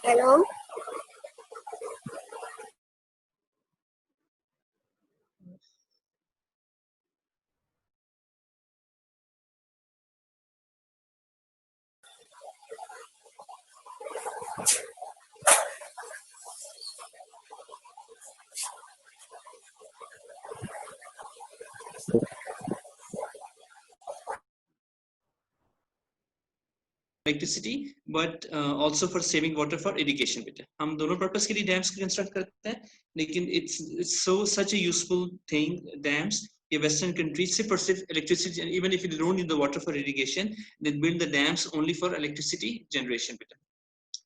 Hello. Electricity but also for saving water for irrigation बेटा हम दोनों पर्पस के लिए डैम्स को कंस्ट्रक्ट करते हैं लेकिन it's so such a useful thing dams ये वेस्टर्न कंट्रीज सिर्फ और सिर्फ electricity even if you don't need the water for irrigation they build the dams only for electricity generation बेटा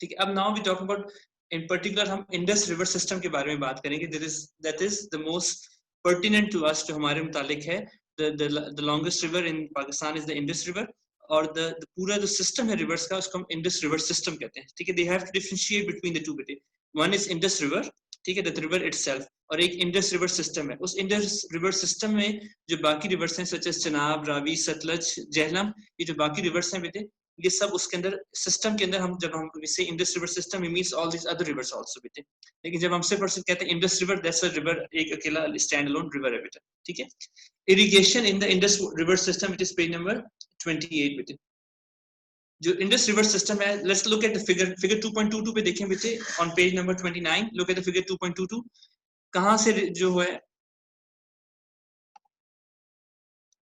ठीक है अब now we talk about in particular हम Indus river system के बारे में बात करेंगे that is the most pertinent to us जो हमारे मुतालिक है the longest river in Pakistan is the Indus River और the पूरा जो सिस्टम है रिवर्स का उसको हम इंडस रिवर सिस्टम कहते हैं ठीक है they have to differentiate between the two बेटे वन इज इंडस रिवर ठीक है द रिवर इटसेल्फ और एक इंडस रिवर सिस्टम है उस इंडस रिवर सिस्टम में जो बाकी रिवर्स हैं सच एज चनाब रावी सतलज झेलम ये जो बाकी रिवर्स हैं बेटे ये सब उसके अंदर सिस्टम के अंदर हम जब हम से Indus river system it means all this other rivers also बेटे लेकिन जब हम सिर्फ और सिर्फ कहते हैं Indus river that's a river एक अकेला स्टैंड अलोन रिवर है बेटा ठीक है irrigation in the Indus river system it is page number 28 बेटे जो इंडस रिवर सिस्टम है let's look at the figure 2.22 पे देखें बेटे on page number 29 look at the figure 2.22 कहां से जो है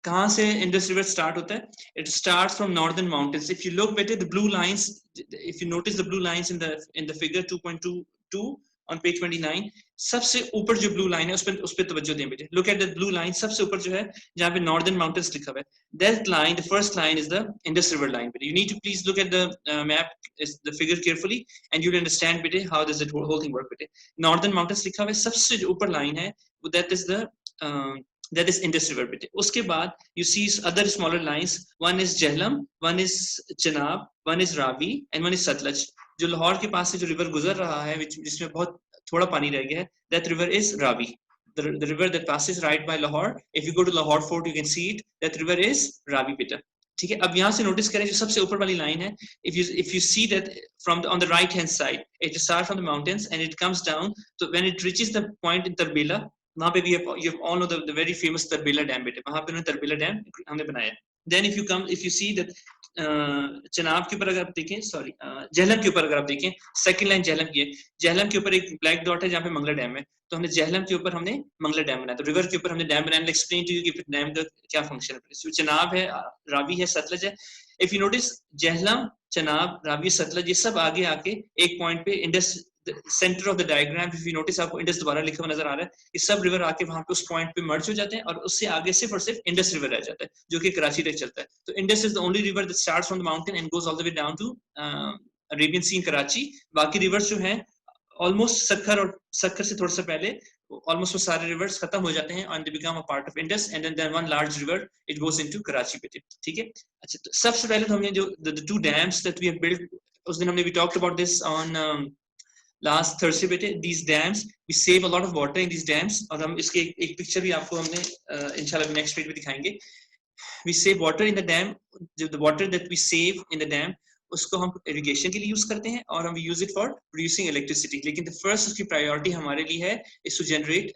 कहां से इंडस रिवर स्टार्ट होता है it starts from northern mountains if you look बेटे the blue lines if you notice the blue lines in the figure 2.22 on page 29 सबसे ऊपर जो ब्लू लाइन है उस पे तवज्जो दें बेटे look at the blue line सबसे ऊपर जो है जहां पे नॉर्दर्न माउंटेन्स लिखा हुआ है that line the first line is the Indus river line बेटे you need to please look at the map the figure carefully and you will understand बेटे how does it whole thing work बेटे northern mountains लिखा हुआ है सबसे जो ऊपर line है that is the that is Indus River बेटे उसके बाद you see other smaller lines one is Jhelum one is Chenab one is Ravi and one is Satluj जो लाहौर के पास से जो रिवर गुजर रहा है जिसमें बहुत थोड़ा पानी रह गया है that river is Ravi the river that passes right by Lahore if you go to Lahore Fort you can see it that river is Ravi बेटा ठीक है अब यहाँ से नोटिस करें जो सबसे ऊपर वाली लाइन है if you see that from on the right hand side it starts from the mountains and it comes down so when it reaches the point in Tarbela वहां पे भी you all know the very famous Tarbela Dam बेटे वहां पे उन्होंने Tarbela Dam हमने बनाया then if you see that Chenab के ऊपर अगर आप देखें सॉरी झेलम के ऊपर अगर आप देखें सेकंड लाइन झेलम की है झेलम के ऊपर एक ब्लैक डॉट है जहाँ पे मंगला डैम है तो हमने झेलम के ऊपर हमने मंगला डैम बनाया तो रिवर के ऊपर हमने डैम बनाया एक्सप्लेन टू यू कि डैम का क्या फंक्शन है चनाब है रावी है सतलज है if you notice Jhelum Chenab Ravi Sutlej ये सब आगे आके एक पॉइंट पे Indus centre of the diagram if you notice आपको इंडस दोबारा लिखा हुआ नजर आ रहा है ये सब रिवर आके वहां पे उस पॉइंट पे मर्ज हो जाते हैं और उससे आगे सिर्फ और सिर्फ इंडस रिवर रह जाता है जो कि कराची तक चलता है तो Indus is the only river that starts from the mountain and goes all the way down to Arabian sea in Karachi बाकी रिवर्स जो हैं ऑलमोस्ट सखर से थोड़ा सा पहले ऑलमोस्ट वो सारे रिवर्स खत्म हो जाते हैं and they become a part of Indus and then one large river it goes into Karachi बेटे ठीक है अच्छा तो सबसे पहले तो हमने जो the two dams that we have built उस दिन हमने we talked about this on last Thursday बेटे these dams we save a lot of water in these dams और हम इसके एक पिक्चर भी आपको हमने इंशाल्लाह नेक्स्ट पेज पे दिखाएंगे we save water in the dam the water that we save in the dam उसको हम इरिगेशन के लिए यूज करते हैं और हम use it for producing electricity लेकिन द फर्स्ट उसकी प्रायोरिटी हमारे लिए है is to generate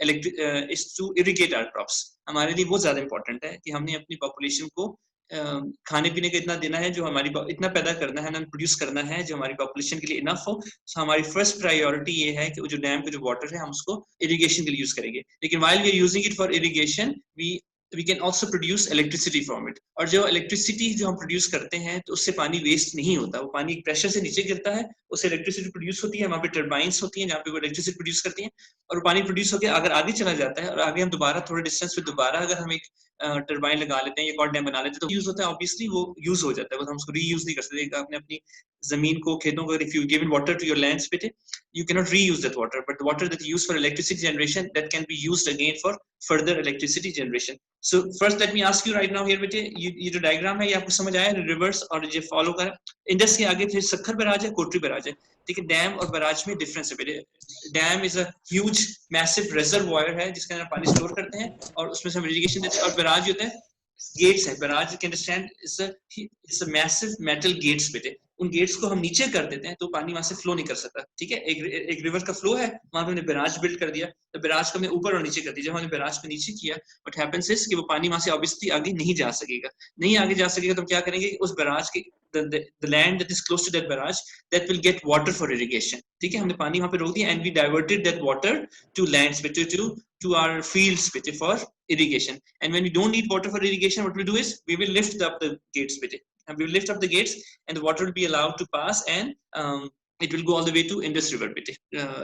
is to irrigate our crops हमारे लिए बहुत ज्यादा इंपॉर्टेंट है कि हमने अपनी पॉपुलेशन को खाने पीने का इतना देना है जो हमारी इतना पैदा करना है ना प्रोड्यूस करना है जो हमारी पॉपुलेशन के लिए इनफ हो so हमारी फर्स्ट प्रायोरिटी ये है कि जो डैम का जो वाटर है हम उसको इरिगेशन के लिए यूज करेंगे लेकिन while we are using it for irrigation we can also produce electricity from it और जो इलेक्ट्रिसिटी जो हम प्रोड्यूस करते हैं तो उससे पानी वेस्ट नहीं होता वो पानी प्रेशर से नीचे गिरता है उससे इलेक्ट्रिसिटी प्रोड्यूस होती है वहाँ पे टर्बाइंस होती हैं जहाँ पे वो इलेक्ट्रिसिटी प्रोड्यूस करती हैं और वो पानी प्रोड्यूस होकर अगर आगे चला जाता है और आगे हम दोबारा थोड़े डिस्टेंस पे दोबारा अगर हम एक टर्बाइन लगा लेते हैं या एक डैम बना लेते हैं तो यूज होता है ऑब्वियसली वो यूज हो जाता है हम उसको रीयूज नहीं कर सकते आपने अपनी जमीन को खेतों को if you given water to your lands बेटे you cannot reuse that water but the water that you use for electricity generation that can be used again for further electricity generation so first let me ask you right now here bete ये जो diagram है ये आपको समझ आया reverse और ये follow कर इंडस के आगे फिर सखर बैराज है कोटरी बैराज है ठीक है डैम और बैराज में डिफरेंस है बेटे dam is a huge massive reservoir है जिसके अंदर पानी स्टोर करते हैं और उसमें से हम इरिगेशन देते हैं और बैराज होता है गेट्स है barrage you can understand it's a massive metal gates बेटे उन गेट्स को हम नीचे कर देते हैं तो पानी वहां से फ्लो नहीं कर सकता, ठीक है। एक रिवर का फ्लो है, वहां पे हमने बैराज बिल्ड कर दिया, तो बैराज को हमने ऊपर और नीचे कर दिया। जब हमने बैराज को नीचे किया, व्हाट हैपेंस इज कि वो पानी वहां से ऑब्वियसली आगे नहीं जा सकेगा। नहीं आगे जा सकेगा तो हम क्या करेंगे, उस बैराज के the land that is close to that barrage that will get water for irrigation, ठीक है। हमने पानी वहां पे रोक दिया and we diverted that water to lands, to our fields for irrigation. And when we don't need water for irrigation, what we do is we will lift up the gates, and we will lift up the gates and the water will be allowed to pass, and it will go all the way to Indus River,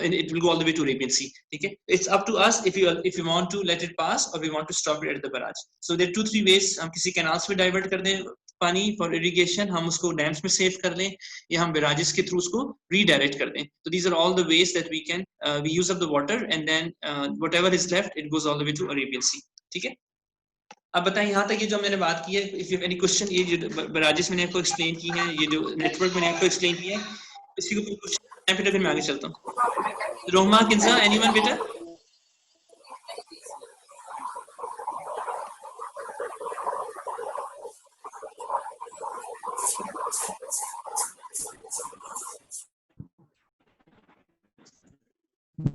and it will go all the way to Arabian Sea. Okay, it's up to us if you want to let it pass or we want to stop it at the barrage. So there are 2-3 ways. हम किसी canals में divert कर दें पानी for irrigation, हम उसको dams में save कर लें, या हम barrages के through उसको redirect कर दें. So these are all the ways that we can we use up the water, and then whatever is left it goes all the way to Arabian Sea. ठीक है। अब बताएं यहाँ तक ये जो मैंने बात की है, if you have any question, ये जो बराजिस मैंने आपको एक्सप्लेन की है, ये जो नेटवर्क मैंने आपको एक्सप्लेन किया है, इसी को क्वेश्चन है, फिर मैं आगे चलता हूँ। रोहमा किंजा, एनीवन बेटा?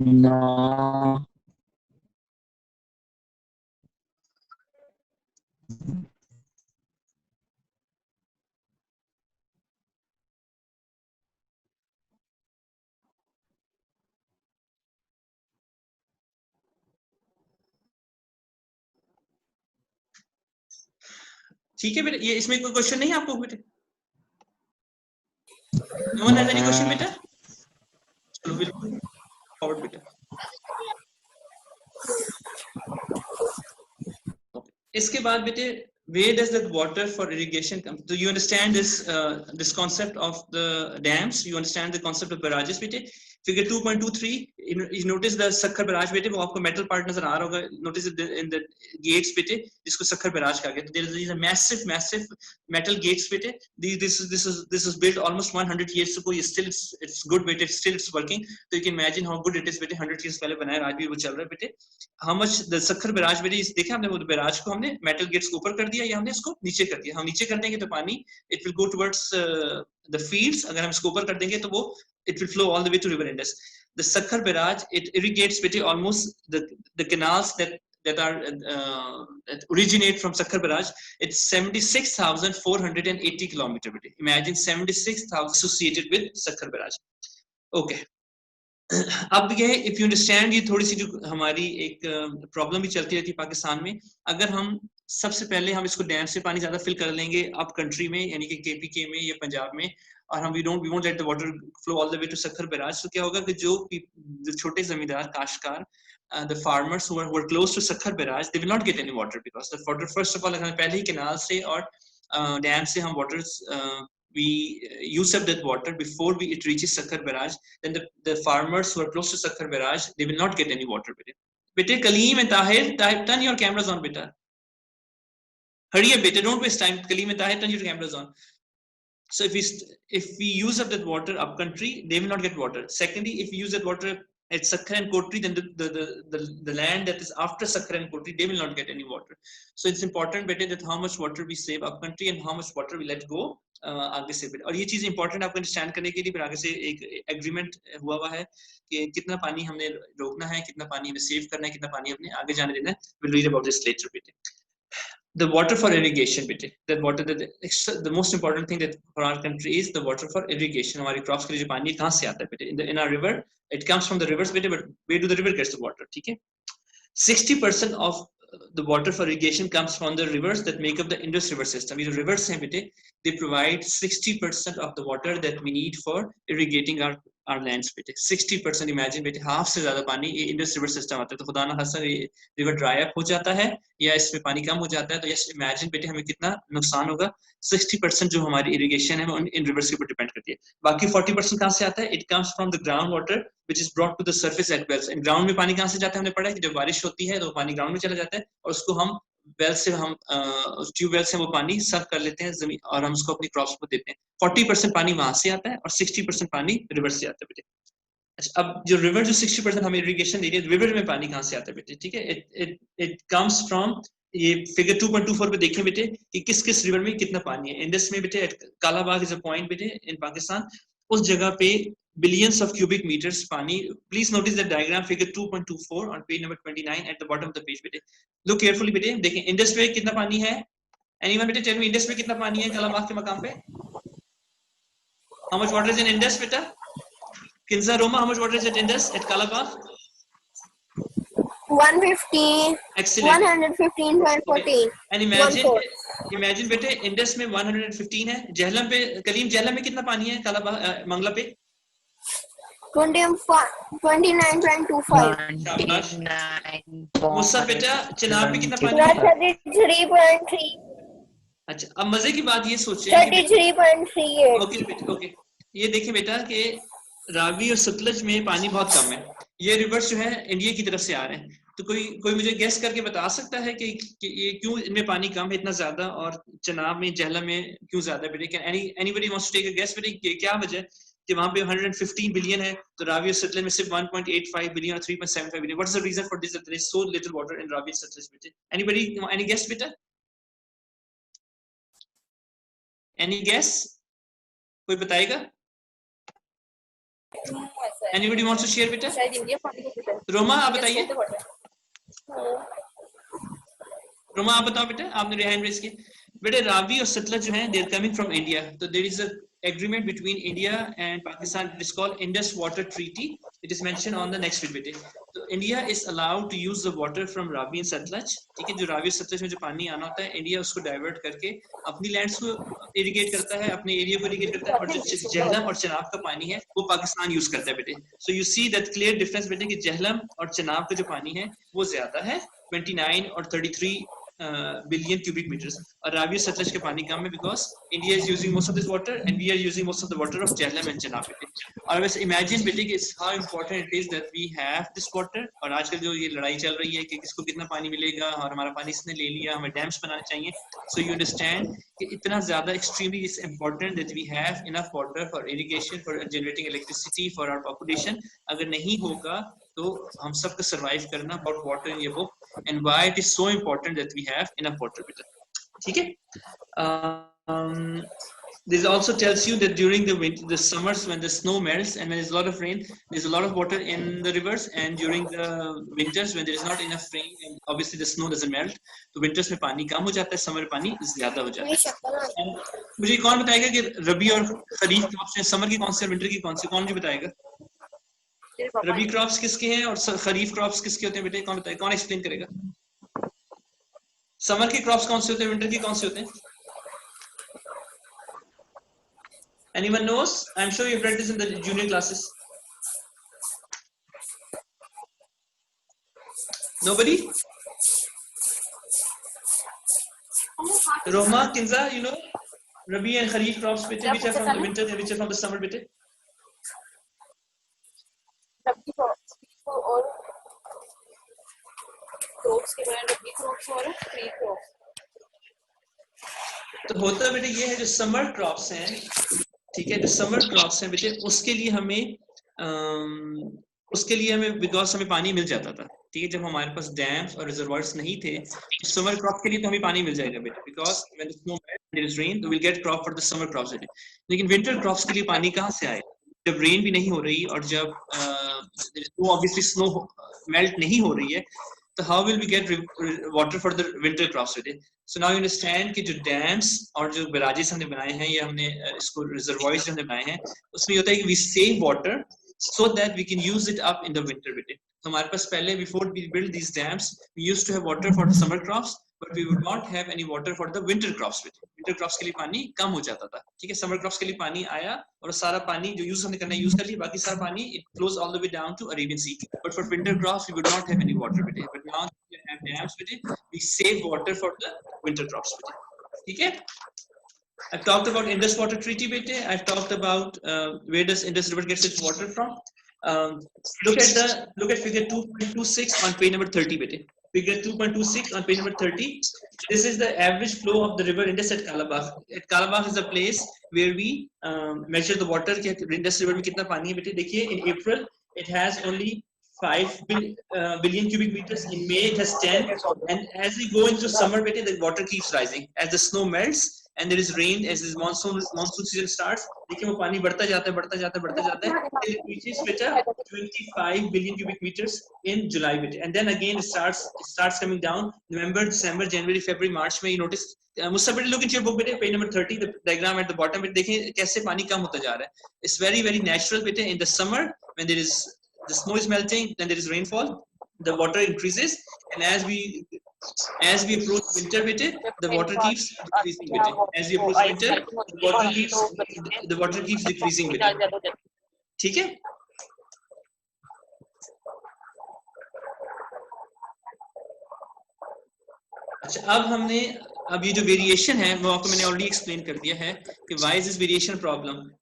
No. ठीक है बेटा, ये इसमें कोई क्वेश्चन नहीं है आपको बेटे? No one has any question बेटा? चलो बिल्कुल फॉरवर्ड बेटा। इसके बाद बेटे, where does that water for irrigation come? Do you understand this concept of the dams? You understand the concept of barrages बेटे? Figure 2.23, you notice the Sakhar barrage बेटे, वो आपको metal part नजर आ रहा होगा, notice it in the gates बेटे, जिसको Sakhar barrage कहा गया। There is a massive metal gates बेटे. This is built almost 100 years ago. It's good बेटे, still it's working. So you can imagine how good it is बेटे, 100 years पहले बनाया, आज भी वो चल रहा है बेटे। How much the Sakhar barrage बेटे, देखा हमने वो barrage को हमने metal gates को ऊपर कर दिया, या हमने इसको नीचे कर दिया। हम नीचे कर देंगे तो पानी it will go towards the fields, अगर हम इसको ऊपर कर देंगे तो वो it will flow all the way to river Indus. The Sakhar barrage, it irrigates almost the canals that are that originate from Sakhar barrage. It's 76,480 kilometer. Imagine 76,000 associated with Sakhar barrage. Okay. अब ये if you understand, ये थोड़ी सी जो हमारी एक problem भी चलती रहती है पाकिस्तान में, अगर हम सबसे पहले हम इसको डैम से पानी ज्यादा फिल कर लेंगे अप कंट्री में, यानी कि केपीके में या पंजाब में, और हम we won't let the water flow all the way to Sukkur barrage, तो क्या होगा कि जो छोटे जमींदार काश्तकार, the farmers who are close to Sakhar barrage, they will not get any water, because the water, first of all, अगर पहले ही कैनाल से और डैम से हम water we use up that water before it reaches Sakhar barrage, then the farmers who are close to Sakhar barrage, they will not get any water. Bete Kaleem and Tahir, turn your cameras on, beta. Hurry up, beta, don't waste time. Kaleem and Tahir, turn your cameras on. So if we use up that water up country, they will not get water. Secondly, if we use that water at Sakhar and Kotri, then the land that is after Sakhar and Kotri, they will not get any water. So it's important better that how much water we save up country and how much water we let go आगे से। और ये चीज important आपको understand करने के लिए फिर आगे से एक एग्रीमेंट हुआ है कि कितना पानी हमने रोकना है, कितना पानी हमें सेव करना है, कितना पानी हमने आगे जाने देना है। We'll read about this later बेटे। The water for irrigation बेटे, the most important thing that for our country is the water for irrigation. हमारी क्रॉप्स के लिए जो पानी कहाँ से आता है बेटे? In our river, it comes from the rivers बेटे, but where do the river gets the water? ठीक है, 60% of the water for irrigation comes from the rivers that make up the Indus River system. These rivers हैं बेटे, they provide 60% of the water that we need for irrigating our lands बेटे। 60%, imagine बेटे, half से ज्यादा पानी ये Indus River system आता है। तो खुदा ना खास्ता ये रिवर ड्राई अप हो जाता है या इसमें पानी कम हो जाता है, तो यस इमेजिन बेटे हमें कितना नुकसान होगा। 60% जो हमारी इरिगेशन है वो इन रिवर्स के ऊपर डिपेंड करती है। बाकी 40% कहाँ से आता है? It comes from the ground water which is brought to the surface at wells. And ground में पानी कहाँ से जाता है? हमने पढ़ा है कि जब बारिश होती है तो पानी ग्राउंड में चला जाता है और उसको हम वेल से, हम ट्यूबवेल से वो पानी सर्व कर लेते हैं जमीन और हम उसको अपनी क्रॉप्स को देते हैं। 40% पानी वहां से आता है और 60% पानी रिवर से आता है बेटे। अच्छा, अब जो रिवर जो 60% हमें इरिगेशन दे रही है, रिवर में पानी कहाँ से आता है बेटे? ठीक है, इट कम्स फ्रॉम ये फिगर 2.24 पे देखें बेटे कि किस किस रिवर में कितना पानी है। इंडस में बेटे कालाबाग इज अ पॉइंट बेटे इन पाकिस्तान, उस जगह पे billions of cubic meters पानी। Please notice the diagram figure 2.24 on page number 29 at the bottom of the page बेटे। Look carefully बेटे, देखें इंडस में कितना पानी है। Anyone बेटे tell me इंडस में कितना पानी है कालाबाग के मकाम पे? How much water is in Indus बेटा? Kinza Roma, how much water is at Indus at Kalabagh? 150. Excellent. 115.14. Okay. And imagine बेटे इंडस में 115 है। जहलम पे कलीम, जहलम में कितना पानी है कालाबाग मंगला पे? 29.25. मुसा बेटा चिनाब पे कितना पानी है? 33.3. अच्छा, अब मजे की बात ये सोचें 33.38. ओके बेटा, ओके ये देखिए बेटा कि रावी और सतलज में पानी बहुत कम है। ये रिवर्स जो है इंडिया की तरफ से आ रहे हैं। तो कोई मुझे गेस करके बता सकता है कि ये क्यों इनमें पानी कम है इतना ज्यादा, और चनाब में जहलम में क्यों ज्यादा बेटे? Can anybody wants to take a guess बेटे कि क्या वजह कि वहां पे 115 बिलियन है तो रावी और सतलज में सिर्फ 1.85 बिलियन और 3.75 billion? What is the reason for this that there is so little water in Ravi और सतलज बेटे? एनीबॉडी, एनी गेस बेटा? Any guess? कोई बताएगा? Anybody wants to share बेटा? रोमा आप बताइए। रोमा आप बताओ बेटा, आपने हैंड रेज किया। बेटे रावी और सतलज जो हैं they are coming from India, तो there is a agreement between India and Pakistan. It is called Indus Water Treaty. It is mentioned on the next slide बेटे। तो India is allowed to use the water from Ravi and Satluj। ठीक है, जो रावी और सतलज में जो पानी आना होता है इंडिया उसको डाइवर्ट करके अपनी लैंड्स को इरिगेट करता है, अपने एरिया को इरिगेट करता है, और जो जहलम और चनाब का पानी है वो पाकिस्तान यूज करता है बेटे। So you see that clear difference बेटे कि जहलम और चनाब का जो पानी है वो ज्यादा है 29 और 33 बिलियन क्यूबिक मीटर्स, और रावी सतलज के पानी कम है because India is using most of this water and we are using most of the water of Jhelum and Chenab बेटे। और वैसे इमेजिन बेटे कि how important it is that we have this water. और आजकल जो ये लड़ाई चल रही है कि किसको कितना पानी मिलेगा और हमारा पानी इसने ले लिया, हमें डैम्स बनाने चाहिए। सो यू अंडरस्टैंड कि इतना ज्यादा extremely is important that we have enough water for irrigation, for generating electricity, for our population. अगर नहीं होगा तो हम सबको सर्वाइव करना अबाउट वाटर इन ये book and why it is so important that we have enough water बेटा। ठीक है, this also tells you that during the summers when the snow melts and when there's a lot of rain, there's a lot of water in the rivers, and during the winters when there is not enough rain and obviously the snow doesn't melt, तो winters में पानी कम हो जाता है, summer में पानी ज्यादा हो जाता है। मुझे कौन बताएगा कि रबी और खरीफ क्रॉप्स हैं, समर की कौन सी और विंटर की कौन सी? कौन मुझे बताएगा? रबी क्रॉप्स किसके हैं और खरीफ क्रॉप्स किसके होते हैं बेटे? कौन बताएगा, कौन एक्सप्लेन करेगा? समर के क्रॉप्स कौन से होते हैं, विंटर के कौन से होते हैं? Anyone knows? I'm sure you've read this in the junior classes. Nobody? Roma, Kinza, you know Rabi and Kharif crops bete, which are from the winter and which are from the summer bete? Rabi crops और crops के बारे में रबी crops और खरीफ crops। तो होता बेटे ये है जो समर क्रॉप्स हैं, ठीक है, जो समर क्रॉप्स हैं बेटे उसके लिए हमें बिकॉज हमें पानी मिल जाता था। ठीक है, जब हमारे पास डैम्स और रिजर्वायर्स नहीं थे तो समर क्रॉप के लिए तो हमें पानी मिल जाएगा बेटे, because when the snow melts there is rain, तो will get crop for the summer crops बेटे। लेकिन विंटर क्रॉप्स के लिए पानी कहाँ से आएगा जब रेन भी नहीं हो रही और जब ऑब्वियसली स्नो मेल्ट नहीं हो रही है, तो how will we get water for the winter crops बेटे? सो नाउ यू अंडरस्टैंड कि जो डैम्स और जो बैराजेस हमने बनाए हैं, ये हमने इसको रिजर्वॉयर्स हमने बनाए हैं, उसमें होता है कि we save water so that we can use it up in the winter बेटे। तो हमारे पास पहले before we build these dams we used to have water for the summer crops but we would not have any water for the winter crops बेटे। winter crops के लिए पानी कम हो जाता था। ठीक है, summer crops के लिए पानी आया और सारा पानी जो यूज हमने करना यूज कर लिया, बाकी सारा पानी it flows all the way down to Arabian Sea, but for winter crops we would not have any water बेटे। but now we have dams बेटे, we save water for the winter crops बेटे। ठीक है, I've talked about Indus Water Treaty bete. I've talked about where does Indus River gets its water from. Look at figure 2.26 on page number 30 bete. Figure 2.26 on page number 30. This is the average flow of the river Indus at Kalabagh. At Kalabagh is the place where we measure the water कि Indus River में कितना पानी है बेटे। देखिए in April it has only billion cubic meters. In May it has 10, and as we go into summer, the water keeps rising as the snow melts and there is rain. As this monsoon season starts, देखिए वो पानी बढ़ता जाता है till it reaches 25 billion cubic meters in July, and then again it starts coming down. November, December, January, February, March में you notice. मुझसे बेटे look into your book बेटे, page number 30, the diagram at the bottom. बेटे देखिए कैसे पानी कम होता जा रहा है. It's very natural बेटे. In the summer when there is the snow is melting, then there is rainfall, the water increases, and as we approach winter, the water keeps decreasing. As we approach winter, the water keeps decreasing. ठीक है? अच्छा, अब ये जो variation है वो आपको मैंने ऑलरेडी एक्सप्लेन कर दिया है कि why is this variation problem.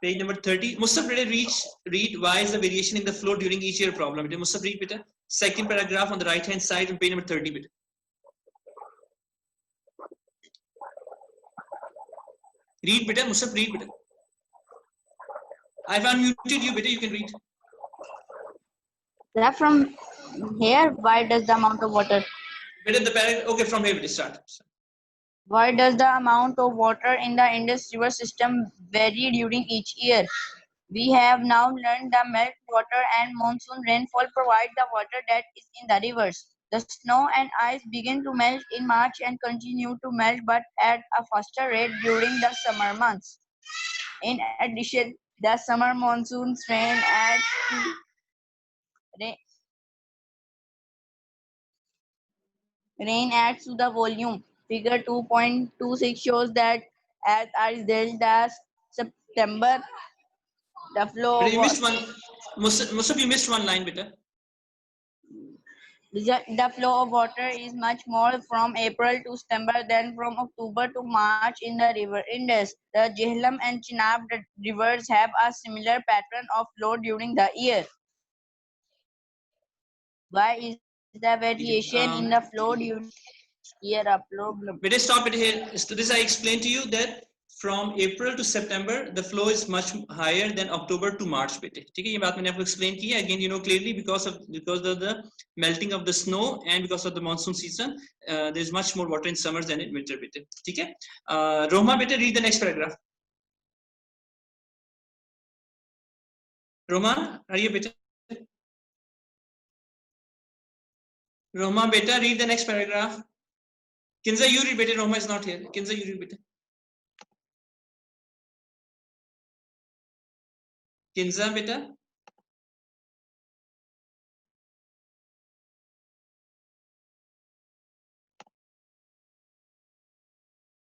Page number 30. Mustaf, read why is the variation in the flow during each year problem. Mustaf, read beta. Second paragraph on the right hand side on page number 30 beta. Read beta. Mustaf, read beta. I've unmuted you beta, you can read. That from here, why does the amount of water? Okay, from here we start. Why does the amount of water in the Indus river system vary during each year? We have now learned the meltwater and monsoon rainfall provide the water that is in the rivers. The snow and ice begin to melt in March and continue to melt but at a faster rate during the summer months. In addition, the summer monsoons rain adds to the volume. Figure 2.26 shows that as a result, the September, the flow. But you missed one. Musab, you missed one line, beta. The flow of water is much more from April to September than from October to March in the river Indus. The Jhelum and Chenab rivers have a similar pattern of flow during the year. Why is the variation in the flow during the year a problem? Beta, stop it here. So this I explained to you that from April to September the flow is much higher than October to March. बेटे ठीक है, ये बात मैंने आपको explain की है. Again you know clearly because of the melting of the snow and because of the monsoon season there is much more water in summers than in winter. बेटे ठीक है. Roma बेटे, read the next paragraph. Roma, are you बेटे? Roma beta, read the next paragraph. Kinza, you read beta. Roma is not here. Kinza, you read beta. Kinza beta.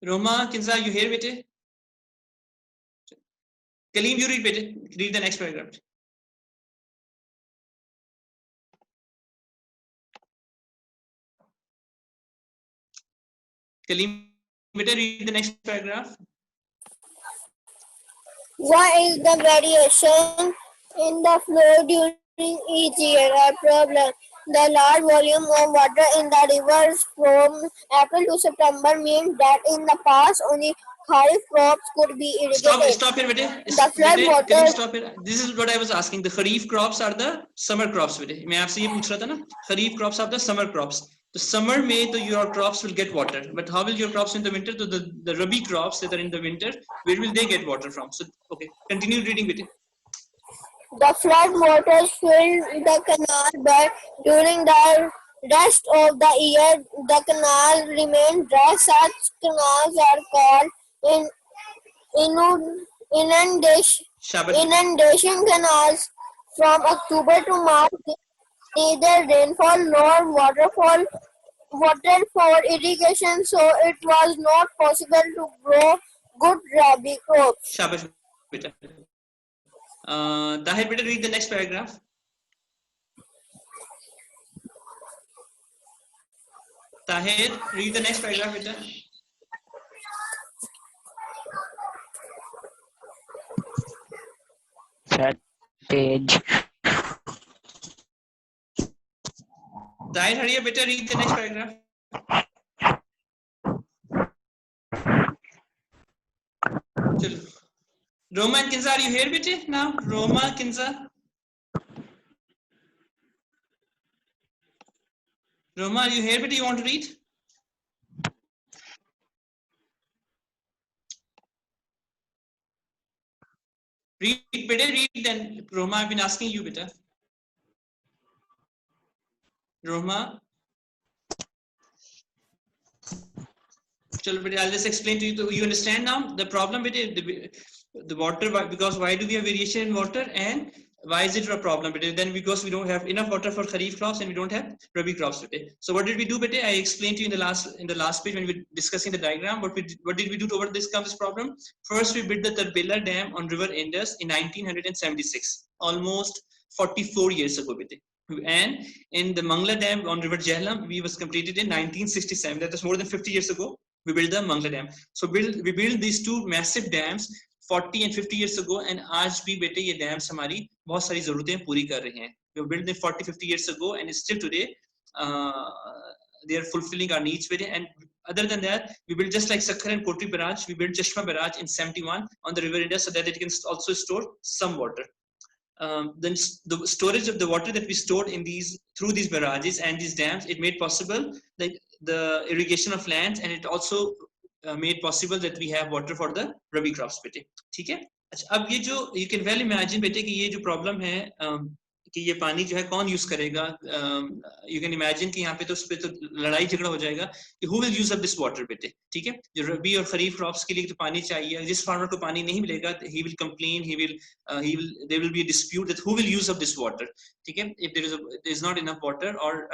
Roma, Kinza, you here beta? Kaleem, you read beta. Read the next paragraph. Kaleem, beta, read the next paragraph. What is the variation in the flow during each year a problem? The large volume of water in the rivers from April to September means that in the past only kharif crops could be irrigated. Stop here, beta. The flood water. Stop here. This is what I was asking. The kharif crops are the summer crops, beta. मैं आपसे ये पूछ रहा था ना. Kharif crops are the summer crops. The summer May, your crops will get water, but how will your crops in the winter? So the rabi crops that are in the winter, where will they get water from? So okay, continue reading with it. The flood waters filled the canal, but during the rest of the year, the canal remained dry. Such canals are called inundation canals. From October to March, neither rainfall nor water for irrigation, so it was not possible to grow good rabi crops. Shabash beta. Tahir beta, read the next paragraph. Tahir, read the next paragraph beta. That page. Tahir, hurry up beta, read the next paragraph. Chalo. Roma and Kinza, are you here beta now? Roma, Kinza. Roma, are you here? But you want to read? Read, beta, read. Then Roma, I've been asking you, beta. Roma. I'll just explain to you. You understand now the problem with the water, because why do we have variation in water, and why is it a problem? Then because we don't have enough water for kharif crops and we don't have rabi crops. So what did we do? I explained to you in the last page when we were discussing the diagram. What did we do to overcome this problem? First, we built the Tarbela Dam on River Indus in 1976, almost 44 years ago. And in the Mangla Dam on River Jhelum, we was completed in 1967. That was more than 50 years ago. We built the Mangla Dam. So we built these two massive dams 40 and 50 years ago, and आज भी बेटे ये dams हमारी बहुत सारी ज़रूरतें पूरी कर रहे हैं. We built them 40-50 years ago, and still today they are fulfilling our needs with it. And other than that, we built just like Sakhar and Kotri Barrage. We built Chashma Barrage in 71 on the River Indus so that it can also store some water. Then the storage of the water that we stored in through these barrages and these dams, it made possible the irrigation of lands, and it also made possible that we have water for the rabi crops. बेटे ठीक है. अच्छा, अब ये जो you can well imagine बेटे कि ये जो problem है कि ये पानी जो है कौन यूज करेगा. You can imagine कि यहाँ पे तो उस पे तो लड़ाई झगड़ा हो जाएगा कि who will use up this water बेटे. ठीक है. जो रबी और खरीफ क्रॉप्स के लिए तो पानी चाहिए. जिस फार्मर को पानी नहीं मिलेगा, he will complain, there will be a dispute that who will use up this water. ठीक है. If there is not enough water, or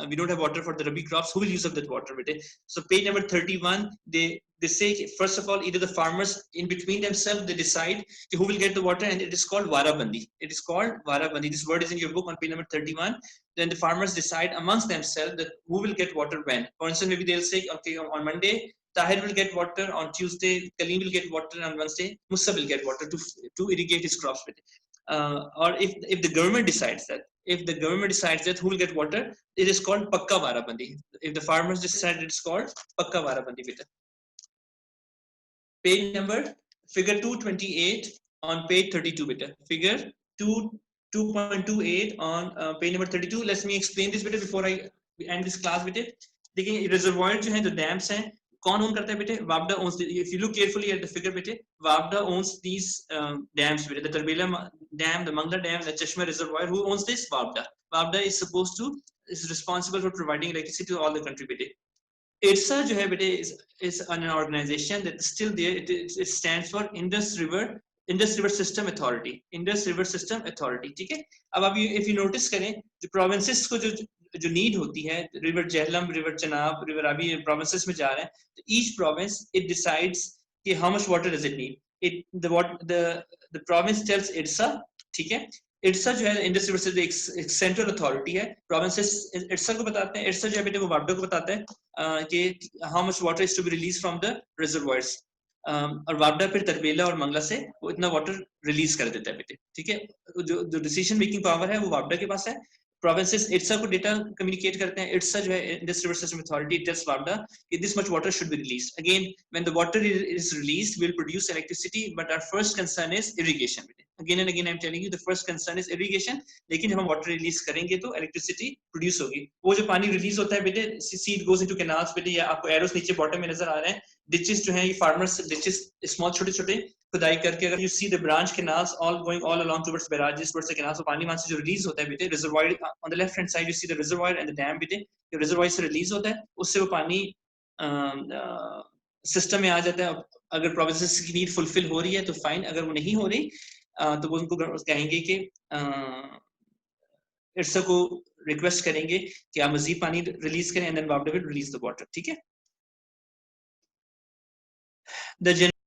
we don't have water for the rabi crops, who will use up that water बेटे. So page number 31, they say first of all either the farmers in between themselves they decide who will get the water, and it is called varabandi. It is called varabandi. This word is in your book on page number 31. Then the farmers decide amongst themselves that who will get water when. For instance, maybe they'll say, okay, on Monday Tahir will get water, on Tuesday Kalim will get water, on Wednesday Musa will get water to irrigate his crops with. Or if the government decides that, who will get water, it is called pakka varabandi. If the farmers decide, it's called pakka varabandi. Page number figure 228 on page 32 beta. Figure 2.28 on page number 32. Let me explain this beta before I end this class beta. देखिए reservoir जो है, जो dams हैं, कौन own करता है बेटे? WAPDA owns. If you look carefully at the figure बेटे, WAPDA owns these dams बेटे. The Tarbela Dam, the Mangla Dam, the Chashma Reservoir. Who owns this? WAPDA. WAPDA is responsible for providing electricity to all the country बेटे. IRSA जो है बेटे is an organization that is still there. It stands for Indus River System Authority. Indus River System Authority. ठीक है. अब आप if you notice करें, जो provinces को जो need होती है, River Jhelum, River Chenab, River Ravi provinces में जा रहे हैं, तो each province it decides कि how much water does it need. The province tells IRSA, ठीक है. IRSA जो है इंडस रिवर एक सेंट्रल अथॉरिटी है. प्रोविंसेस IRSA को बताते हैं. IRSA जो है बेटे वो वापडा को बताता है कि how much water is to be release from the reservoirs, और वापडा फिर तरबेला और मंगला से वो इतना वाटर रिलीज कर देता है बेटे. ठीक है. जो डिसीजन मेकिंग पावर है वो वापडा के पास है. Provinces IRSA को डेटा कम्युनिकेट करते हैं. IRSA जो है Indus river system authority tells WAPDA कि this much water should be released. Again, when the water is released, we will produce electricity, but our first concern is irrigation. Again and again I'm telling you, the first concern is irrigation. लेकिन जब हम water release करेंगे तो electricity produce होगी. वो जो पानी release होता है बेटे, seed goes into canals बेटे, या आपको arrows नीचे bottom में नजर आ रहे हैं. Ditches जो हैं, ये farmers ditches small छोटे-छोटे खुदाई करके, अगर you see the branch canals all going all along towards barrages, towards the canals, so पानी वहां से जो release होता है बेटे, reservoir on the left hand side you see the reservoir and the dam बेटे, जो reservoir से release होता है उससे वो पानी सिस्टम में आ जाता है. अगर प्रोविंसेस की नीड फुलफिल हो रही है तो फाइन, अगर वो नहीं हो रही तो वो उनको कहेंगे कि IRSA को रिक्वेस्ट करेंगे कि आप मजीद पानी रिलीज करें, and then WAPDA will release the water. ठीक है. The